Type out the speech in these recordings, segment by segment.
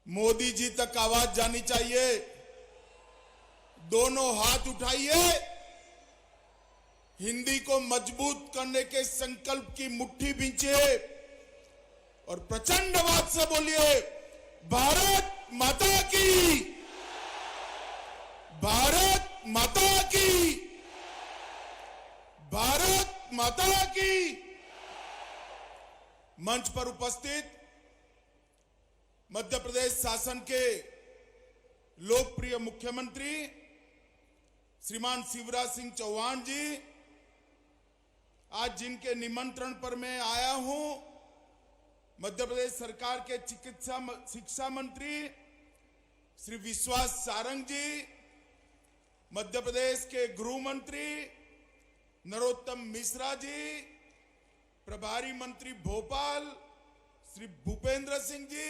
मोदी जी तक आवाज जानी चाहिए। दोनों हाथ उठाइए, हिंदी को मजबूत करने के संकल्प की मुट्ठी बींचिए और प्रचंड आवाज से बोलिए, भारत माता की, भारत माता की, भारत माता की। मंच पर उपस्थित मध्य प्रदेश शासन के लोकप्रिय मुख्यमंत्री श्रीमान शिवराज सिंह चौहान जी, आज जिनके निमंत्रण पर मैं आया हूं, मध्य प्रदेश सरकार के शिक्षा मंत्री श्री विश्वास सारंग जी, मध्य प्रदेश के गृह मंत्री नरोत्तम मिश्रा जी, प्रभारी मंत्री भोपाल श्री भूपेंद्र सिंह जी,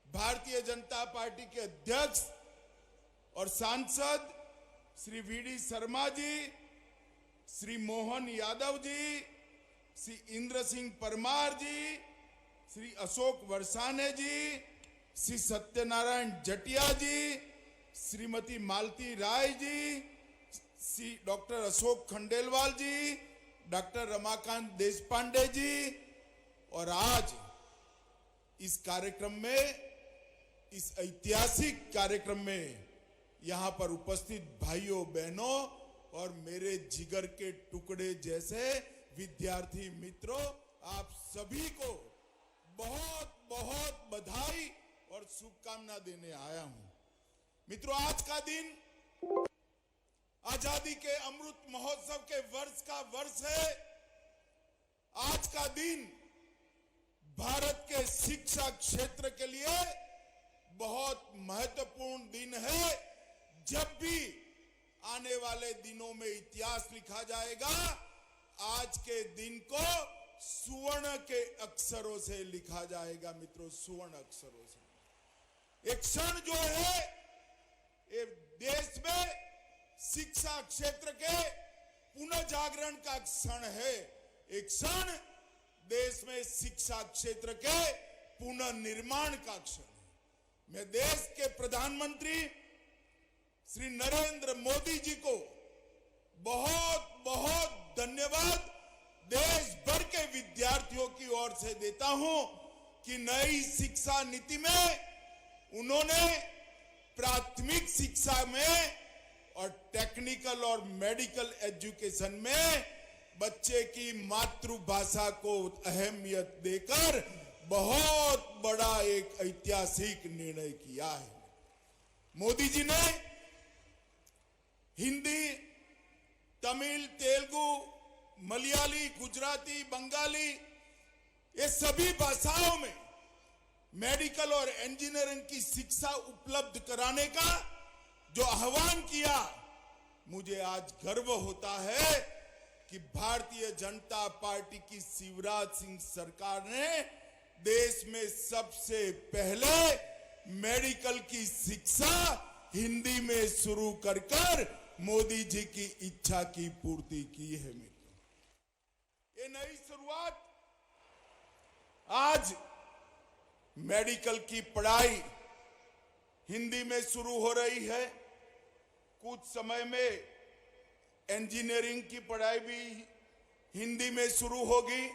भारतीय जनता पार्टी के अध्यक्ष और सांसद श्री वीडी शर्मा जी, श्री मोहन यादव जी, श्री इंद्र सिंह परमार जी, श्री अशोक वर्षाने जी, श्री सत्यनारायण जटिया जी, श्रीमती मालती राय जी, श्री डॉक्टर अशोक खंडेलवाल जी, डॉक्टर रमाकांत देशपांडे जी, और आज इस कार्यक्रम में, इस ऐतिहासिक कार्यक्रम में यहां पर उपस्थित भाइयों बहनों और मेरे जिगर के टुकड़े जैसे विद्यार्थी मित्रों, आप सभी को बहुत बहुत बधाई और शुभकामना देने आया हूं। मित्रों, आज का दिन आजादी के अमृत महोत्सव के वर्ष का वर्ष है। आज का दिन भारत के शिक्षा क्षेत्र के लिए बहुत महत्वपूर्ण दिन है। जब भी आने वाले दिनों में इतिहास लिखा जाएगा, आज के दिन को सुवर्ण के अक्षरों से लिखा जाएगा। मित्रों, सुवर्ण अक्षरों से। एक क्षण जो है, ये देश में शिक्षा क्षेत्र के पुनः जागरण का क्षण है। एक क्षण देश में शिक्षा क्षेत्र के पुनः निर्माण का क्षण है। मैं देश के प्रधानमंत्री श्री नरेंद्र मोदी जी को बहुत बहुत धन्यवाद देश भर के विद्यार्थियों की ओर से देता हूं कि नई शिक्षा नीति में उन्होंने प्राथमिक शिक्षा में और टेक्निकल और मेडिकल एजुकेशन में बच्चे की मातृभाषा को अहमियत देकर बहुत बड़ा एक ऐतिहासिक निर्णय किया है। मोदी जी ने हिंदी, तमिल, तेलुगु, मलयाली, गुजराती, बंगाली, ये सभी भाषाओं में मेडिकल और इंजीनियरिंग की शिक्षा उपलब्ध कराने का जो आह्वान किया, मुझे आज गर्व होता है कि भारतीय जनता पार्टी की शिवराज सिंह सरकार ने देश में सबसे पहले मेडिकल की शिक्षा हिंदी में शुरू कर मोदी जी की इच्छा की पूर्ति की है। मित्रों, ये नई शुरुआत, आज मेडिकल की पढ़ाई हिंदी में शुरू हो रही है। कुछ समय में इंजीनियरिंग की पढ़ाई भी हिंदी में शुरू होगी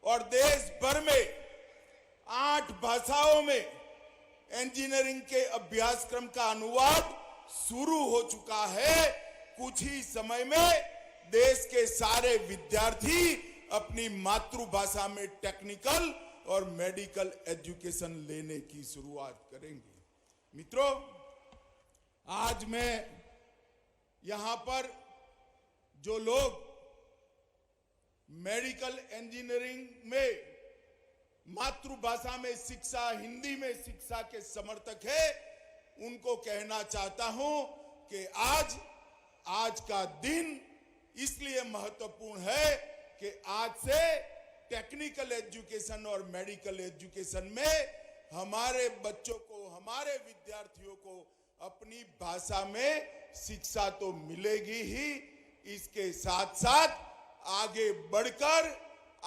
और देश भर में 8 भाषाओं में इंजीनियरिंग के अभ्यासक्रम का अनुवाद शुरू हो चुका है। कुछ ही समय में देश के सारे विद्यार्थी अपनी मातृभाषा में टेक्निकल और मेडिकल एजुकेशन लेने की शुरुआत करेंगे। मित्रों, आज मैं यहां पर जो लोग मेडिकल इंजीनियरिंग में मातृभाषा में शिक्षा, हिंदी में शिक्षा के समर्थक है, उनको कहना चाहता हूं कि आज का दिन इसलिए महत्वपूर्ण है कि आज से टेक्निकल एजुकेशन और मेडिकल एजुकेशन में हमारे बच्चों को, हमारे विद्यार्थियों को अपनी भाषा में शिक्षा तो मिलेगी ही, इसके साथ साथ आगे बढ़कर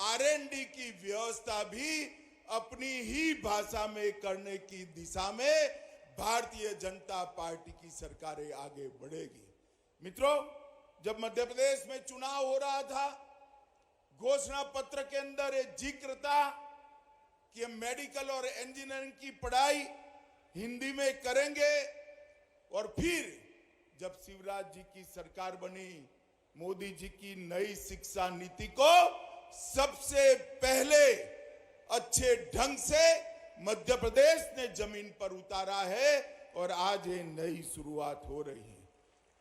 R&D की व्यवस्था भी अपनी ही भाषा में करने की दिशा में भारतीय जनता पार्टी की सरकारें आगे बढ़ेगी। मित्रों, जब मध्य प्रदेश में चुनाव हो रहा था, घोषणा पत्र के अंदर एक जिक्र था कि हम मेडिकल और इंजीनियरिंग की पढ़ाई हिंदी में करेंगे। और फिर जब शिवराज जी की सरकार बनी, मोदी जी की नई शिक्षा नीति को सबसे पहले अच्छे ढंग से मध्य प्रदेश ने जमीन पर उतारा है और आज ये नई शुरुआत हो रही है।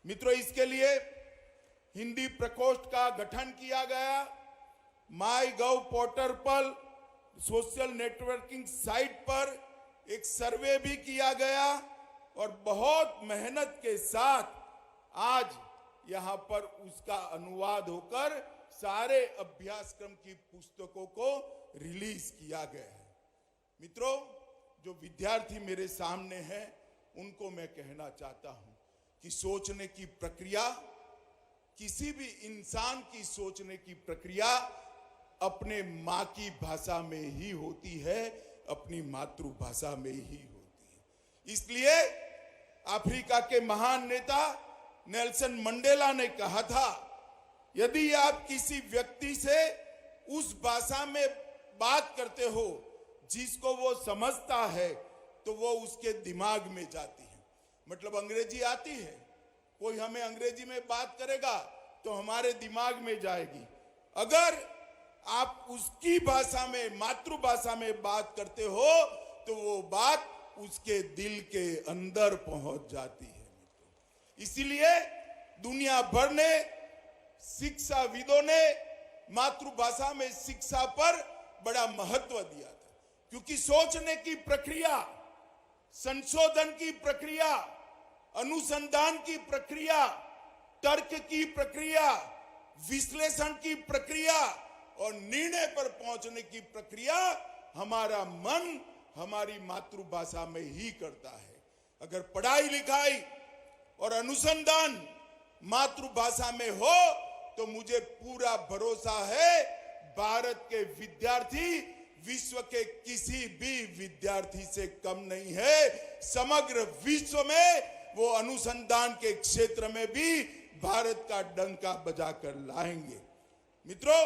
मित्रों, इसके लिए हिंदी प्रकोष्ठ का गठन किया गया। माई गव पोर्टल पर, सोशल नेटवर्किंग साइट पर एक सर्वे भी किया गया और बहुत मेहनत के साथ आज यहां पर उसका अनुवाद होकर सारे अभ्यासक्रम की पुस्तकों को रिलीज किया गया है। मित्रों, जो विद्यार्थी मेरे सामने हैं, उनको मैं कहना चाहता हूं कि सोचने की प्रक्रिया, किसी भी इंसान की सोचने की प्रक्रिया अपने मां की भाषा में ही होती है, अपनी मातृभाषा में ही होती है। इसलिए अफ्रीका के महान नेता नेल्सन मंडेला ने कहा था, यदि आप किसी व्यक्ति से उस भाषा में बात करते हो जिसको वो समझता है, तो वो उसके दिमाग में जाती है। मतलब अंग्रेजी आती है, कोई हमें अंग्रेजी में बात करेगा तो हमारे दिमाग में जाएगी। अगर आप उसकी भाषा में, मातृभाषा में बात करते हो तो वो बात उसके दिल के अंदर पहुंच जाती है। इसीलिए दुनिया भर ने, शिक्षाविदों ने मातृभाषा में शिक्षा पर बड़ा महत्व दिया था, क्योंकि सोचने की प्रक्रिया, संशोधन की प्रक्रिया, अनुसंधान की प्रक्रिया, तर्क की प्रक्रिया, विश्लेषण की प्रक्रिया और निर्णय पर पहुंचने की प्रक्रिया हमारा मन हमारी मातृभाषा में ही करता है। अगर पढ़ाई लिखाई और अनुसंधान मातृभाषा में हो तो मुझे पूरा भरोसा है भारत के विद्यार्थी विश्व के किसी भी विद्यार्थी से कम नहीं है। समग्र विश्व में वो अनुसंधान के क्षेत्र में भी भारत का डंका बजाकर लाएंगे। मित्रों,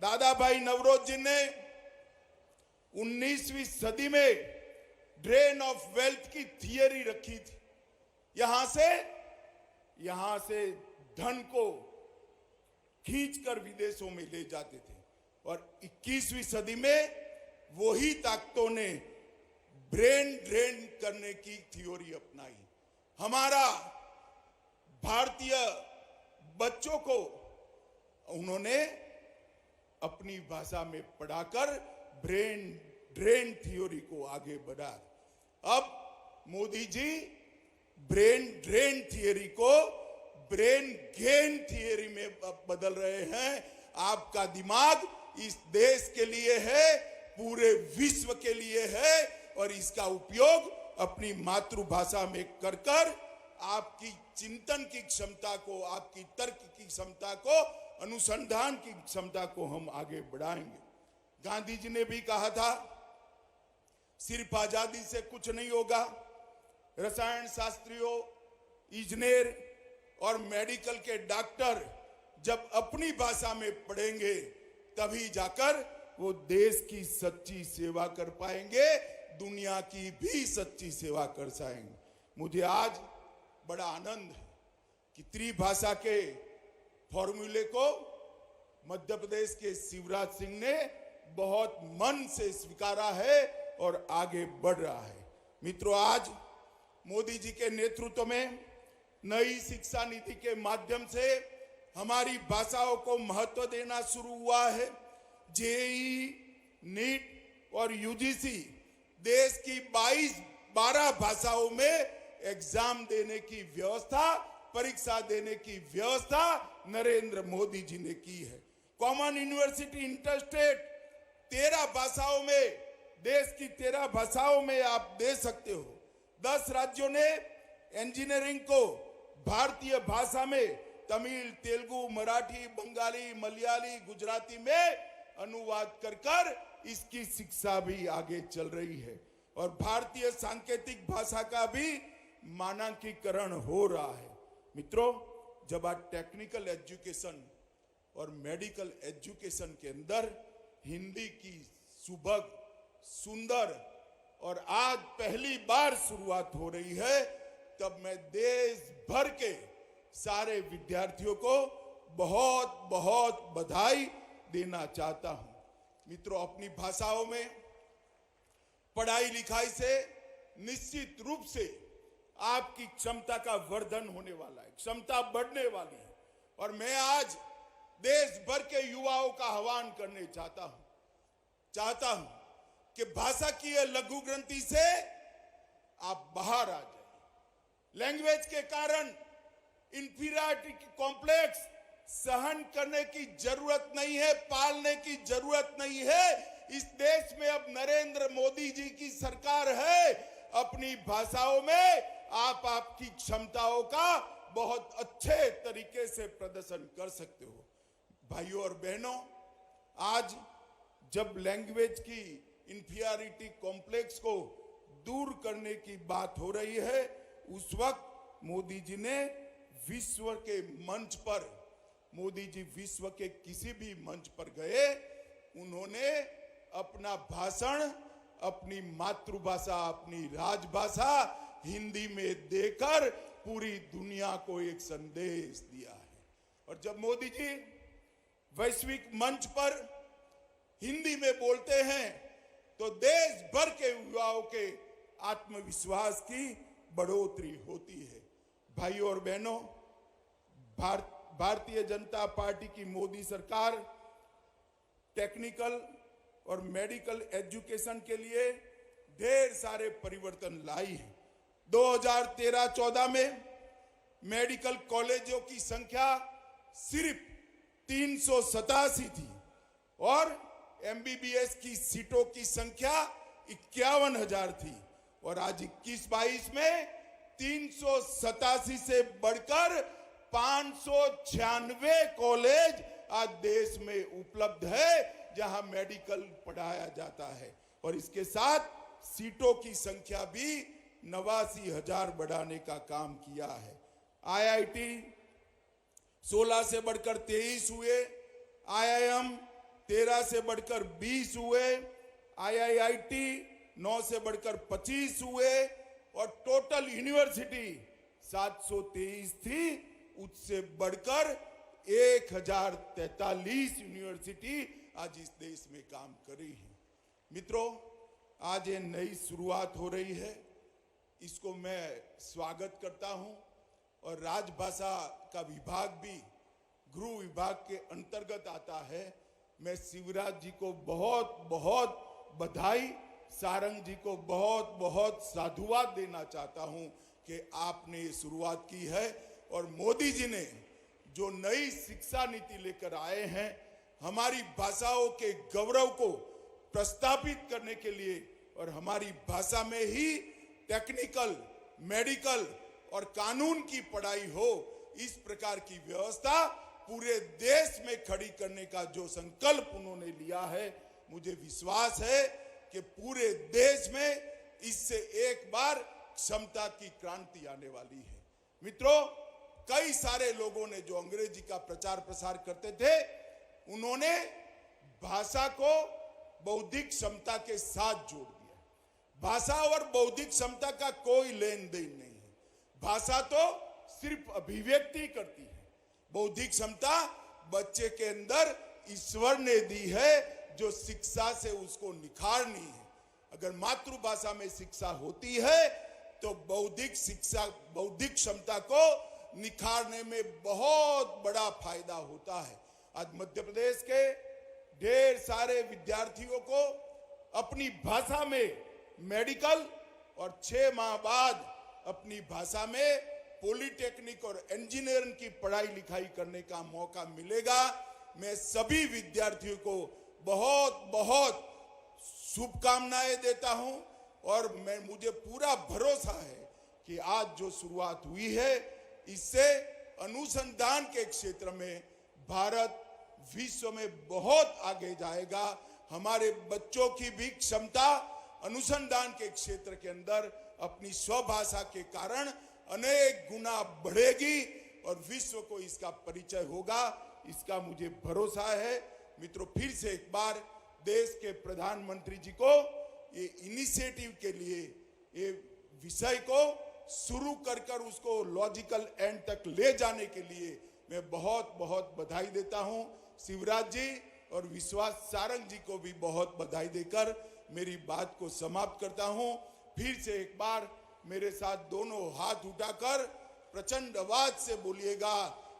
दादा भाई नवरोज जी ने 19वीं सदी में ड्रेन ऑफ वेल्थ की थियरी रखी थी। यहां से धन को खींचकर विदेशों में ले जाते थे और 21वीं सदी में वही ताकतों ने ब्रेन ड्रेन करने की थ्योरी अपनाई। हमारा भारतीय बच्चों को उन्होंने अपनी भाषा में पढ़ाकर ब्रेन ड्रेन थ्योरी को आगे बढ़ा। अब Modi ji brain drain theory को ब्रेन गेन थ्योरी में बदल रहे हैं। आपका दिमाग इस देश के लिए है, पूरे विश्व के लिए है और इसका उपयोग अपनी मातृभाषा में कर कर आपकी चिंतन की क्षमता को, आपकी तर्क की क्षमता को, अनुसंधान की क्षमता को हम आगे बढ़ाएंगे। गांधी जी ने भी कहा था, सिर्फ आजादी से कुछ नहीं होगा। रसायन शास्त्रियों, इंजीनियर और मेडिकल के डॉक्टर जब अपनी भाषा में पढ़ेंगे तभी जाकर वो देश की सच्ची सेवा कर पाएंगे, दुनिया की भी सच्ची सेवा कर पाएंगे। मुझे आज बड़ा आनंद है कि त्रिभाषा के फॉर्मूले को मध्य प्रदेश के शिवराज सिंह ने बहुत मन से स्वीकारा है और आगे बढ़ रहा है। मित्रों, आज मोदी जी के नेतृत्व में नई शिक्षा नीति के माध्यम से हमारी भाषाओं को महत्व देना शुरू हुआ है। जेईई, नीट और यूजीसी देश की 12 भाषाओं में एग्जाम देने की व्यवस्था, परीक्षा देने की व्यवस्था नरेंद्र मोदी जी ने की है। कॉमन यूनिवर्सिटी इंटरस्टेट 13 भाषाओं में, देश की 13 भाषाओं में आप दे सकते हो। 10 राज्यों ने इंजीनियरिंग को भारतीय भाषा में तमिल, तेलुगु, मराठी, बंगाली, मलयाली, गुजराती में अनुवाद कर इसकी शिक्षा भी आगे चल रही है और भारतीय सांकेतिक भाषा का भी मानकीकरण हो रहा है। मित्रों, जब आज टेक्निकल एजुकेशन और मेडिकल एजुकेशन के अंदर हिंदी की सुभग, सुंदर और आज पहली बार शुरुआत हो रही है, तब मैं देश भर के सारे विद्यार्थियों को बहुत बहुत बधाई देना चाहता हूं। मित्रों, अपनी भाषाओं में पढ़ाई लिखाई से निश्चित रूप से आपकी क्षमता का वर्धन होने वाला है, क्षमता बढ़ने वाली है। और मैं आज देश भर के युवाओं का आह्वान करने चाहता हूं कि भाषा की ये लघु ग्रंथि से आप बाहर आ जाए। लैंग्वेज के कारण इंफीरियरिटी कॉम्प्लेक्स सहन करने की जरूरत नहीं है, पालने की जरूरत नहीं है। इस देश में अब नरेंद्र मोदी जी की सरकार है। अपनी भाषाओं में आप आपकी क्षमताओं का बहुत अच्छे तरीके से प्रदर्शन कर सकते हो। भाइयों और बहनों, आज जब लैंग्वेज की इंफीरियरिटी कॉम्प्लेक्स को दूर करने की बात हो रही है, उस वक्त मोदी जी ने विश्व के मंच पर, मोदी जी विश्व के किसी भी मंच पर गए, उन्होंने अपना भाषण अपनी मातृभाषा, अपनी राजभाषा हिंदी में देकर पूरी दुनिया को एक संदेश दिया है। और जब मोदी जी वैश्विक मंच पर हिंदी में बोलते हैं तो देश भर के युवाओं के आत्मविश्वास की बढ़ोतरी होती है। भाइयों और बहनों, भारतीय जनता पार्टी की मोदी सरकार टेक्निकल और मेडिकल एजुकेशन के लिए ढेर सारे परिवर्तन लाई है। 2013-14 में मेडिकल कॉलेजों की संख्या सिर्फ 387 थी और एमबीबीएस की सीटों की संख्या 51,000 थी। और आज 21-22 में 387 से बढ़कर 596 कॉलेज आज देश में उपलब्ध है जहां मेडिकल पढ़ाया जाता है। और इसके साथ सीटों की संख्या भी 89,000 बढ़ाने का काम किया है। आईआईटी 16 से बढ़कर 23 हुए, आईआईएम 13 से बढ़कर 20 हुए, आईआईआईटी 9 से बढ़कर 25 हुए और टोटल यूनिवर्सिटी 723 थी, उससे बढ़कर 1043 यूनिवर्सिटी आज इस देश में काम कर रही है। मित्रों, आज ये नई शुरुआत हो रही है, इसको मैं स्वागत करता हूं। और राजभाषा का विभाग भी गृह विभाग के अंतर्गत आता है। मैं शिवराज जी को बहुत बहुत बधाई, सारंग जी को बहुत बहुत साधुवाद देना चाहता हूं कि आपने ये शुरुआत की है। और मोदी जी ने जो नई शिक्षा नीति लेकर आए हैं, हमारी भाषाओं के गौरव को प्रस्थापित करने के लिए और हमारी भाषा में ही टेक्निकल, मेडिकल और कानून की पढ़ाई हो, इस प्रकार की व्यवस्था पूरे देश में खड़ी करने का जो संकल्प उन्होंने लिया है, मुझे विश्वास है कि पूरे देश में इससे एक बार क्षमता की क्रांति आने वाली है। मित्रों, कई सारे लोगों ने जो अंग्रेजी का प्रचार प्रसार करते थे, उन्होंने भाषा को बौद्धिक क्षमता के साथ जोड़ दिया। भाषा और बौद्धिक क्षमता का कोई लेन देन नहीं है। भाषा तो सिर्फ अभिव्यक्ति करती है, बौद्धिक क्षमता बच्चे के अंदर ईश्वर ने दी है जो शिक्षा से उसको निखारनी है। अगर मातृभाषा में शिक्षा होती है तो बौद्धिक क्षमता को निखारने में बहुत बड़ा फायदा होता है। आज मध्य प्रदेश के ढेर सारे विद्यार्थियों को अपनी भाषा में मेडिकल और 6 माह बाद अपनी भाषा में पॉलिटेक्निक और इंजीनियरिंग की पढ़ाई लिखाई करने का मौका मिलेगा। मैं सभी विद्यार्थियों को बहुत बहुत शुभकामनाएं देता हूं और मुझे पूरा भरोसा है कि आज जो शुरुआत हुई है, इससे अनुसंधान के क्षेत्र में भारत विश्व में बहुत आगे जाएगा। हमारे बच्चों की भी क्षमता अनुसंधान के क्षेत्र के अंदर अपनी स्वभाषा के कारण अनेक गुना बढ़ेगी और विश्व को इसका परिचय होगा, इसका मुझे भरोसा है। मित्रों, फिर से एक बार देश के प्रधानमंत्री जी को ये इनिशिएटिव के लिए, ये विषय को शुरू कर उसको लॉजिकल एंड तक ले जाने के लिए मैं बहुत बहुत बधाई देता हूं। शिवराज जी और विश्वास सारंग जी को भी बहुत बधाई देकर मेरी बात को समाप्त करता हूं। फिर से एक बार मेरे साथ दोनों हाथ उठाकर प्रचंड आवाज से बोलिएगा,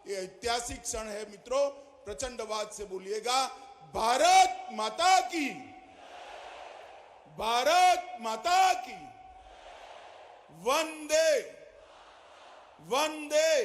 ये ऐतिहासिक क्षण है मित्रों, प्रचंड आवाज से बोलिएगा, भारत माता की, भारत माता की, वंदे वंदे